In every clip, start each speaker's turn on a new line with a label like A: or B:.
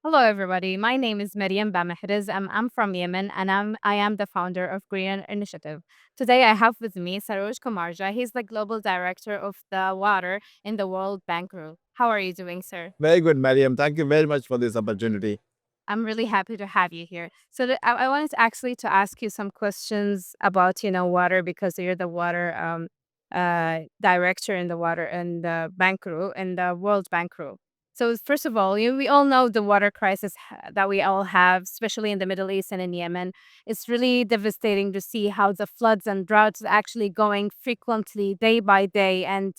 A: Hello, everybody. My name is Mariam Bamehriz. I'm from Yemen, and I am the founder of Green Initiative. Today, I have with me Saroj. He's the global director of the water in the World Bank Group. How are you doing, sir?
B: Very good, Mariam. Thank you very much for this opportunity.
A: I'm really happy to have you here. So I wanted actually to ask you some questions about water because you're the water director in the water and the bank group and the World Bank group. So first of all, we all know the water crisis that we all have, especially in the Middle East and in Yemen. It's really devastating to see how the floods and droughts are actually going frequently, day by day, and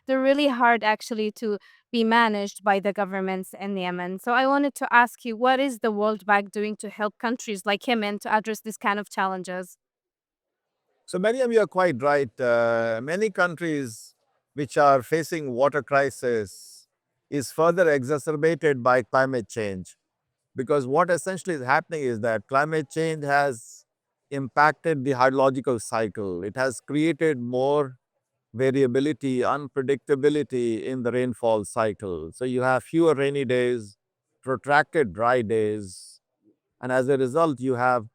A: they're really hard actually to be managed by the governments in Yemen. So I wanted to ask you, what is the World Bank doing to help countries like Yemen to address these kind of challenges?
B: So, Mariam, you are quite right. Many countries which are facing water crisis is further exacerbated by climate change because what essentially is happening is that climate change has impacted the hydrological cycle. It has created more variability, unpredictability in the rainfall cycle. So you have fewer rainy days, protracted dry days, and as a result, you have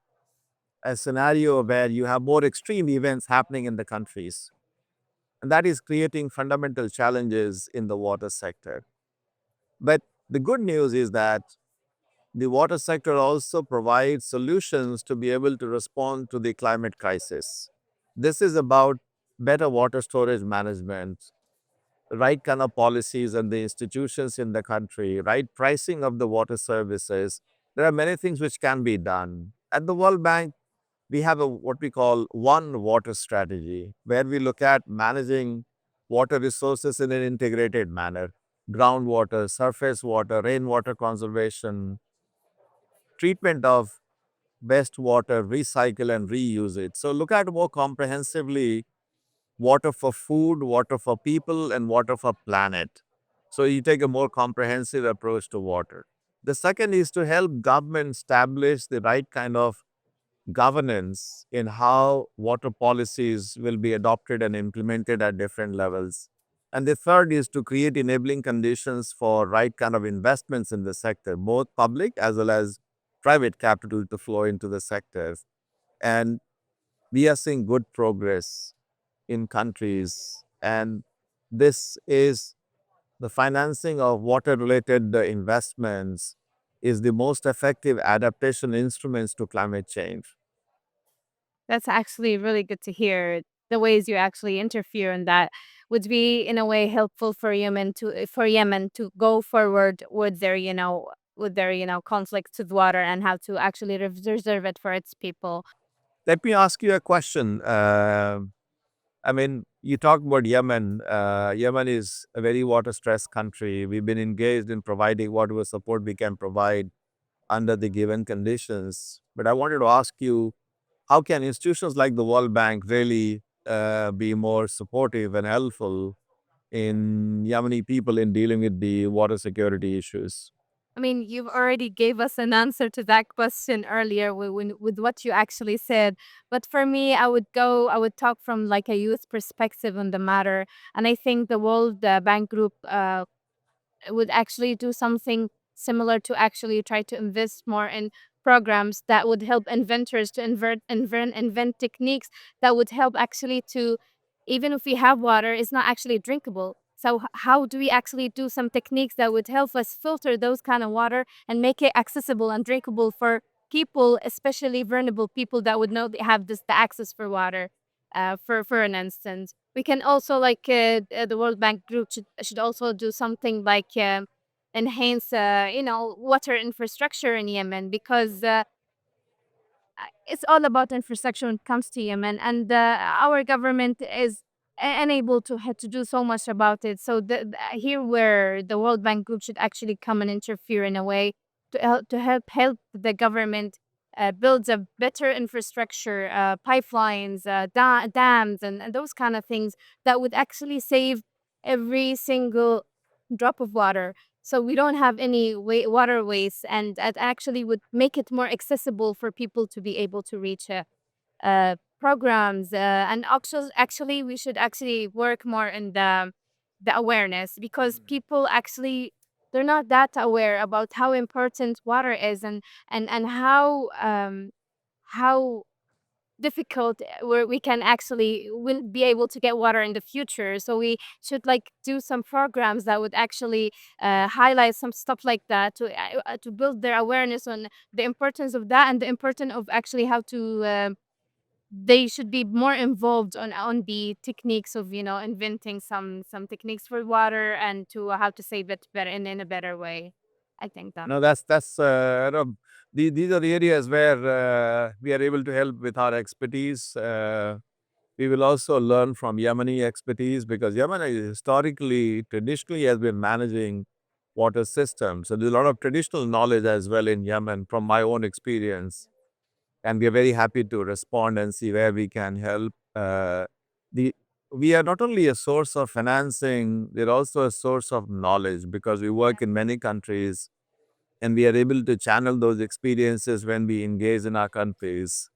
B: a scenario where you have more extreme events happening in the countries. And that is creating fundamental challenges in the water sector. But the good news is that the water sector also provides solutions to be able to respond to the climate crisis. This is about better water storage management, right kind of policies and the institutions in the country, right pricing of the water services. There are many things which can be done. At the World Bank, we have what we call one water strategy, where we look at managing water resources in an integrated manner: groundwater, surface water, rainwater conservation, treatment of wastewater, recycle and reuse it. So look at more comprehensively water for food, water for people, and water for planet. So you take a more comprehensive approach to water. The second is to help government establish the right kind of governance in how water policies will be adopted and implemented at different levels. And the third is to create enabling conditions for right kind of investments in the sector, both public as well as private capital to flow into the sectors. And we are seeing good progress in countries. And this is the financing of water related investments is the most effective adaptation instruments to climate change.
A: That's actually really good to hear. The ways you actually interfere in that would be in a way helpful for Yemen to go forward with their conflicts with water and how to actually reserve it for its people.
B: Let me ask you a question. You talked about Yemen. Yemen is a very water stressed country. We've been engaged in providing whatever support we can provide under the given conditions. But I wanted to ask you, how can institutions like the World Bank really be more supportive and helpful in Yemeni people in dealing with the water security issues?
A: I mean, you've already gave us an answer to that question earlier with what you actually said. But for me, I would talk from like a youth perspective on the matter. And I think the World Bank Group would actually do something similar to actually try to invest more in programs that would help inventors to invent techniques that would help actually to, even if we have water, it's not actually drinkable. So how do we actually do some techniques that would help us filter those kind of water and make it accessible and drinkable for people, especially vulnerable people that would know they have this the access for water. For an instance, we can also the World Bank Group should also do something like enhance water infrastructure in Yemen because it's all about infrastructure when it comes to Yemen, and our government is unable to do so much about it. So here, where the World Bank Group should actually come and interfere in a way to help the government build a better infrastructure, pipelines, dams, and those kind of things that would actually save every single drop of water, so we don't have any water waste, and it actually would make it more accessible for people to be able to reach programs, and actually we should actually work more in the awareness because people actually they're not that aware about how important water is, and how difficult where we can actually will be able to get water in the future. So we should like do some programs that would actually highlight some stuff like that to build their awareness on the importance of that, and the importance of actually how to they should be more involved on the techniques of, inventing some techniques for water, and to how to save it better in a better way. I think that.
B: No, that's these are the areas where we are able to help with our expertise. We will also learn from Yemeni expertise because Yemen is historically, traditionally has been managing water systems. So there's a lot of traditional knowledge as well in Yemen from my own experience. And we are very happy to respond and see where we can help. The We are not only a source of financing, we're also a source of knowledge because we work in many countries and we are able to channel those experiences when we engage in our countries.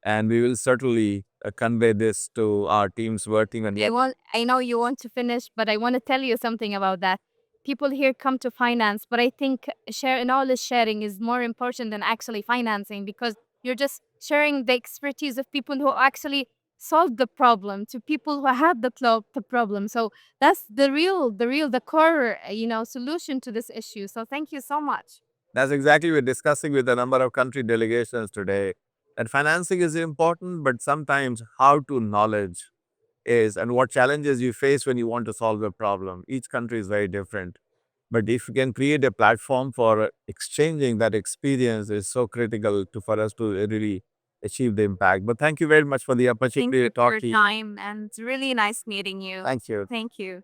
B: And we will certainly convey this to our teams working on Yemen.
A: I know you want to finish, but I want to tell you something about that. People here come to finance, but I think knowledge sharing is more important than actually financing, because you're just sharing the expertise of people who actually solved the problem to people who had the problem. So that's the core, solution to this issue. So thank you so much.
B: That's exactly we're discussing with a number of country delegations today. That financing is important, but sometimes how to knowledge is and what challenges you face when you want to solve a problem. Each country is very different. But if you can create a platform for exchanging that experience is so critical for us to really achieve the impact. But thank you very much for the
A: Thank
B: opportunity to
A: you for
B: talk
A: your
B: to you.
A: time, and it's really nice meeting you.
B: Thank you.
A: Thank you.